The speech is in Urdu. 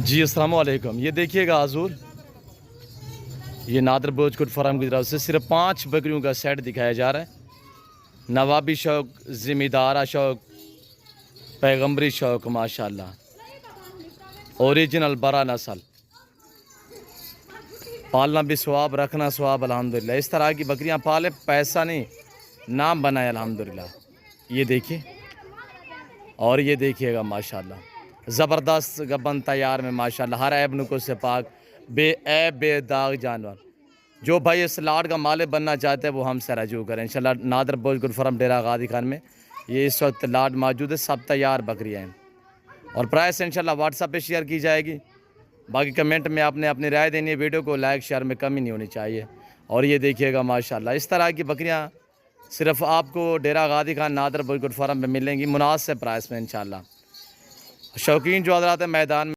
جی السلام علیکم. یہ دیکھیے گا حضور، یہ نادر بلوچ کوٹ فارم کی طرف سے صرف 5 بکریوں کا سیٹ دکھایا جا رہا ہے. نوابی شوق، ذمہ دارہ شوق، پیغمبری شوق، ماشاءاللہ اوریجنل برا نسل. پالنا بھی ثواب، رکھنا ثواب. الحمدللہ اس طرح کی بکریاں پالے، پیسہ نہیں نام بنائے الحمدللہ. یہ دیکھیے، اور یہ دیکھیے گا ماشاءاللہ زبردست گبن تیار میں ماشاءاللہ، ہر عیب نکو سے پاک، بے عیب بے داغ جانور. جو بھائی اس لاٹ کا مالک بننا چاہتے ہیں وہ ہم سے رجوع کریں انشاءاللہ. نادر بلوچ کوٹ فارم ڈیرہ غازی خان میں یہ اس وقت لاٹ موجود ہے، سب تیار بکریاں ہیں. اور پرائس انشاءاللہ واٹس ایپ پہ شیئر کی جائے گی. باقی کمنٹ میں آپ نے اپنی رائے دینی ہے. ویڈیو کو لائک شیئر میں کمی نہیں ہونی چاہیے. اور یہ دیکھیے گا ماشاءاللہ اس طرح کی بکریاں صرف آپ کو ڈیرہ غازی خان نادر بلوچ کوٹ فارم میں ملیں گی مناسب پرائس میں انشاءاللہ. شوقین جو حضرات میدان میں